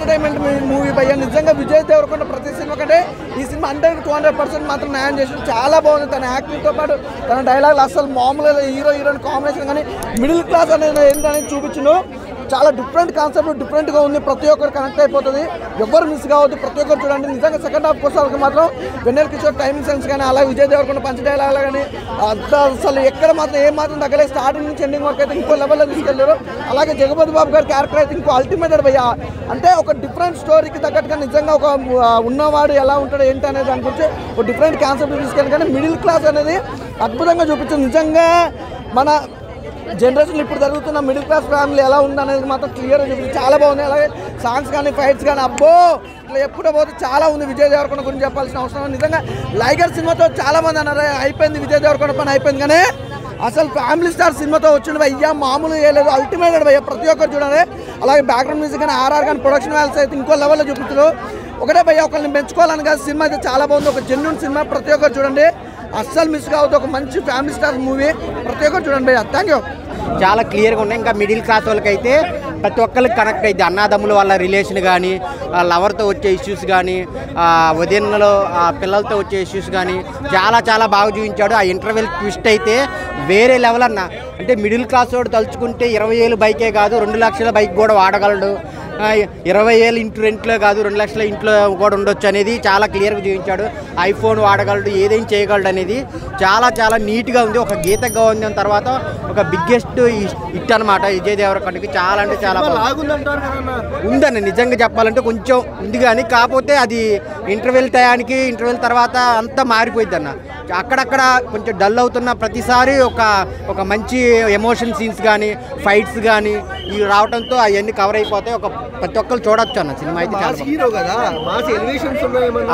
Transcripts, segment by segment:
Entertainment movie భయ్య. నిజంగా విజయ్ దేవరకొండ ప్రతి సినిమా కంటే ఈ సినిమా 100-200% మాత్రం న్యాయం చేసి చాలా బాగుంది. తన యాక్టింగ్తో పాటు తన డైలాగులు అసలు మామూలుగా హీరోయిన్ కాంబినేషన్ కానీ మిడిల్ క్లాస్ అనేది ఏంటనేది చూపించిండు. చాలా డిఫరెంట్ కాన్సెప్ట్, డిఫరెంట్గా ఉంది. ప్రతి ఒక్కరు కనెక్ట్ అయిపోతుంది, ఎవరు మిస్ కావద్దు, ప్రతి ఒక్కరు చూడండి. నిజంగా సెకండ్ హాఫ్ కోసం మాత్రం వెన్నెల కిషోర్ టైమింగ్ సెన్స్ కానీ అలాగే విజయ్ దేవరకొండ పంచ డైలాగులు కానీ అంత అసలు ఎక్కడ మాత్రం ఏం మాత్రం తగ్గలేదు. స్టార్టింగ్ నుంచి ఎండింగ్ వరకు అయితే ఇంకో లెవెల్లో తీసుకెళ్ళారు. అలాగే జగపతి బాబు గారి క్యారెక్టర్ అయితే ఇంకో అల్టిమేటెడ్ భయ్య. అంటే ఒక డిఫరెంట్ స్టోరీకి తగ్గట్టుగా నిజంగా ఒక ఉన్నవాడు ఎలా ఉంటాడో ఏంటి అనేది దాని గురించి ఒక డిఫరెంట్ కాన్సెప్ట్ తీసుకెళ్ళి కానీ మిడిల్ క్లాస్ అనేది అద్భుతంగా చూపించింది. నిజంగా మన జనరేషన్ ఇప్పుడు జరుగుతున్న మిడిల్ క్లాస్ ఫ్యామిలీ ఎలా ఉందనేది మాత్రం క్లియర్గా చూపించి చాలా బాగుంది. అలాగే సాంగ్స్ కానీ ఫైట్స్ కానీ అబ్బో ఇట్లా ఎప్పుడో పోతే చాలా ఉంది. విజయ్ దేవరకొండ గురించి చెప్పాల్సిన అవసరం. నిజంగా లైగర్ సినిమాతో చాలా మంది అన్నారు అయిపోయింది విజయ్ దేవరకొండ పని అయిపోయింది, కానీ అసలు ఫ్యామిలీ స్టార్ సినిమాతో వచ్చింది అయ్యా మామూలు వేయలేదు, అల్టిమేటెడ్ భయ్య. ప్రతి ఒక్కరు చూడాలి. అలాగే బ్యాక్గ్రౌండ్ మ్యూజిక్ కానీ ఆర్ఆర్ కానీ ప్రొడక్షన్ వాల్యూస్ అయితే ఇంకో లెవెల్లో చూపించారు. ఒకటే భయ్య ఒకరిని మెచ్చుకోవాలని కాదు, సినిమా అయితే చాలా బాగుంది. ఒక జెన్యూన్ సినిమా, ప్రతి ఒక్కరు చూడండి, అస్సలు మిస్ కావద్దు. ఒక మంచి ఫ్యామిలీ స్టార్ మూవీ, ప్రతి ఒక్కరు చూడండి భయ్య. Thank you. చాలా క్లియర్గా ఉన్నాయి. ఇంకా మిడిల్ క్లాస్ వాళ్ళకైతే ప్రతి ఒక్కరికి కనెక్ట్ అయితే అన్నదమ్ముల వాళ్ళ రిలేషన్ కానీ, లవర్తో వచ్చే ఇష్యూస్ కానీ, ఉదయంలో పిల్లలతో వచ్చే ఇష్యూస్ కానీ చాలా చాలా బాగా చూపించాడు. ఆ ఇంటర్వెల్ ట్విస్ట్ అయితే వేరే లెవెల్ అన్న. అంటే మిడిల్ క్లాస్ వాడు తలుచుకుంటే 20,000 బైకే కాదు 2 లక్షల బైక్ కూడా వాడగలడు, 20,000 ఇంటి రెంట్లో కాదు 2 లక్షల ఇంట్లో కూడా ఉండొచ్చు అనేది చాలా క్లియర్గా చూపించాడు. ఐఫోన్ వాడగలడు, ఏదైనా చేయగలడు అనేది చాలా చాలా నీట్గా ఉంది. ఒక గీత గోవిందం తర్వాత ఒక బిగ్గెస్ట్ హిట్ అనమాట విజయ్ దేవరకొండకి. చాలా అంటే చాలా ఉందన్న. నిజంగా చెప్పాలంటే కొంచెం ఉంది, కానీ కాకపోతే అది ఇంటర్వెల్ టయానికి ఇంటర్వెల్ తర్వాత అంతా మారిపోయింది అన్న. అక్కడక్కడ కొంచెం డల్ అవుతున్న ప్రతిసారి ఒక మంచి ఎమోషన్ సీన్స్ కానీ ఫైట్స్ కానీ ఇవి రావడంతో అవన్నీ కవర్ అయిపోతాయి. ప్రతి ఒక్కరు చూడొచ్చు అన్న సినిమా అయితే చాలా.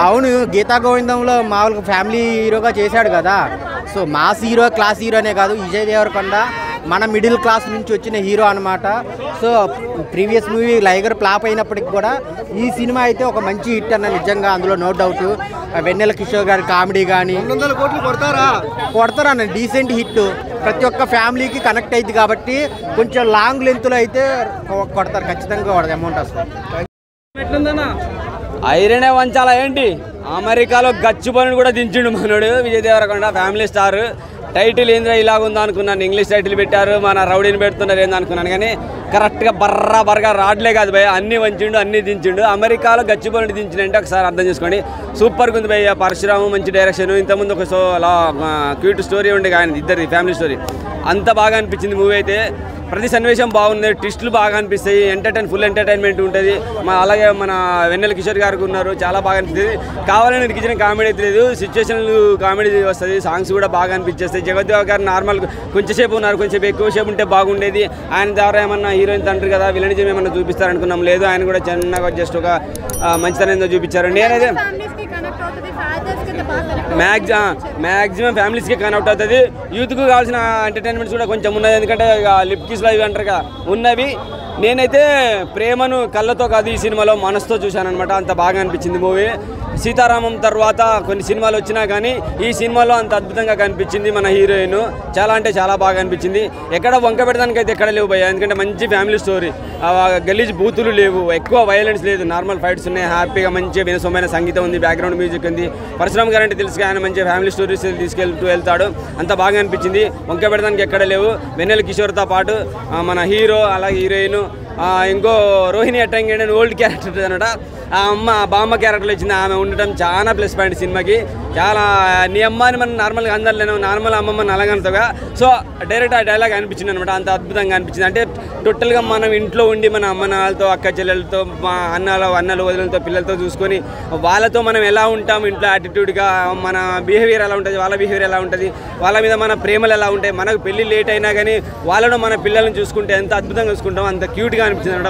అవును, గీతా గోవిందంలో మామూలుగా ఫ్యామిలీ హీరోగా చేశాడు కదా. సో మాస్ హీరో, క్లాస్ హీరోనే కాదు, విజయ్ దేవరకొండ మన మిడిల్ క్లాస్ నుంచి వచ్చిన హీరో అనమాట. సో ప్రీవియస్ మూవీ లైగర్ ఫ్లాప్ అయినప్పటికి కూడా ఈ సినిమా అయితే ఒక మంచి హిట్ అన్న నిజంగా, అందులో నో డౌట్. వెన్నెల కిషోర్ గారి కామెడీ కానీ కొడతారన్న, డీసెంట్ హిట్. ప్రతి ఒక్క ఫ్యామిలీకి కనెక్ట్ అయింది కాబట్టి కొంచెం లాంగ్ లెంత్లో అయితే కొడతారు, ఖచ్చితంగా కొడతారు, అమౌంట్ వస్తుంది. ఐరనే వంచాలా ఏంటి, అమెరికాలో గచ్చు పనులు కూడా దించిండు మనోడు Vijay Deverakonda. Family star title ఏంద్రా ఇలాగుందా అనుకున్నాను, ఇంగ్లీష్ టైటిల్ పెట్టారు, మన రౌడీని పెడుతున్నారు ఏంది అనుకున్నాను, కానీ కరెక్ట్గా బర్రా రాడ్లే కాదు భయ్య, అన్నీ వంచిండు అన్నీ దించిండు. అమెరికాలో గచ్చు పనులు దించినంటే ఒకసారి అర్థం చేసుకోండి, సూపర్గా ఉంది భయ్య. పరశురాము మంచి డైరెక్షన్. ఇంతకుముందు ఒక అలా క్యూట్ స్టోరీ ఉండే ఆయన ఇద్దరిది ఫ్యామిలీ స్టోరీ, అంత బాగా అనిపించింది మూవీ అయితే. ప్రతి సన్నివేశం బాగుంది, ట్విస్టులు బాగా అనిపిస్తాయి, ఫుల్ ఎంటర్టైన్మెంట్ ఉంటుంది. అలాగే మన వెన్నెల కిషోర్ గారికి ఉన్నారు, చాలా బాగా అనిపిస్తుంది. కావాలని ఇరికించిన కామెడీ అయితే లేదు, సిచ్యువేషన్లు కామెడీ వస్తుంది, సాంగ్స్ కూడా బాగా అనిపించేస్తాయి. జగదేవ్ గారు నార్మల్ కొంచెంసేపు ఉన్నారు, కొంచెం ఎక్కువసేపు ఉంటే బాగుండేది. ఆయన ద్వారా ఏమన్నా హీరోయిన్ తండ్రి కదా విలనిజం ఏమన్నా చూపిస్తారనుకున్నాం, లేదు ఆయన కూడా చిన్నగా జస్ట్ ఒక మంచితనం చూపించారు. నేనైతే మ్యాక్సిమం ఫ్యామిలీస్కి కనెక్ట్ అవుతుంది. యూత్కు కావాల్సిన ఎంటర్టైన్మెంట్స్ కూడా కొంచెం ఉన్నది, ఎందుకంటే లిప్ కిస్లు అవి అంటారు కదా ఉన్నవి. నేనైతే ప్రేమను కళ్ళతో కాదు ఈ సినిమాలో మనసుతో చూశానమాట, అంత బాగా అనిపించింది మూవీ. సీతారామం తర్వాత కొన్ని సినిమాలు వచ్చినా కానీ ఈ సినిమాలో అంత అద్భుతంగా కనిపించింది మన హీరోయిన్. చాలా అంటే చాలా బాగా అనిపించింది. ఎక్కడ వంక పెడతానికి అయితే ఎక్కడ లేవు భయ్య, ఎందుకంటే మంచి ఫ్యామిలీ స్టోరీ, గలీజ్ బూతులు లేవు, ఎక్కువ వైలెన్స్ లేదు, నార్మల్ ఫైట్స్ ఉన్నాయి, హ్యాపీగా మంచి వినసొమైన సంగీతం ఉంది, బ్యాక్గ్రౌండ్ మ్యూజిక్ ఉంది. పరశురామ్ గారు అంటే తెలుసు, ఆయన మంచి ఫ్యామిలీ స్టోరీస్ వెళ్తాడు, అంత బాగా అనిపించింది. వంక పెడతానికి ఎక్కడ లేవు. వెన్నెల కిషోర్తో పాటు మన హీరో అలాగే హీరోయిన్, ఇంకో రోహిణి అట్టంగి ఓల్డ్ క్యారెక్టర్ అనమాట, ఆ బామ్మ క్యారెక్టర్లు వచ్చింది, ఆమె ఉండటం చాలా ప్లస్ పాయింట్ సినిమాకి. చాలా నీ అమ్మ అని మనం నార్మల్గా అందరిలేను, నార్మల్ అమ్మమ్మని అలాగంతగా. సో డైరెక్ట్ ఆ డైలాగ్ అనిపించింది అనమాట, అంత అద్భుతంగా అనిపించింది. అంటే టోటల్గా మనం ఇంట్లో ఉండి మన అమ్మ నాన్నలతో, అక్క చెల్లెలతో, మా అన్నలు వదిలతో, పిల్లలతో చూసుకొని వాళ్ళతో మనం ఎలా ఉంటాం, ఇంట్లో యాటిట్యూడ్గా మన బిహేవియర్ ఎలా ఉంటుంది, వాళ్ళ బిహేవియర్ ఎలా ఉంటుంది, వాళ్ళ మీద మన ప్రేమలు ఎలా ఉంటాయి, మనకు పెళ్ళి లేట్ అయినా కానీ వాళ్ళను మన పిల్లల్ని చూసుకుంటే ఎంత అద్భుతంగా చూసుకుంటాం, అంత క్యూట్గా అనిపించింది అనమాట.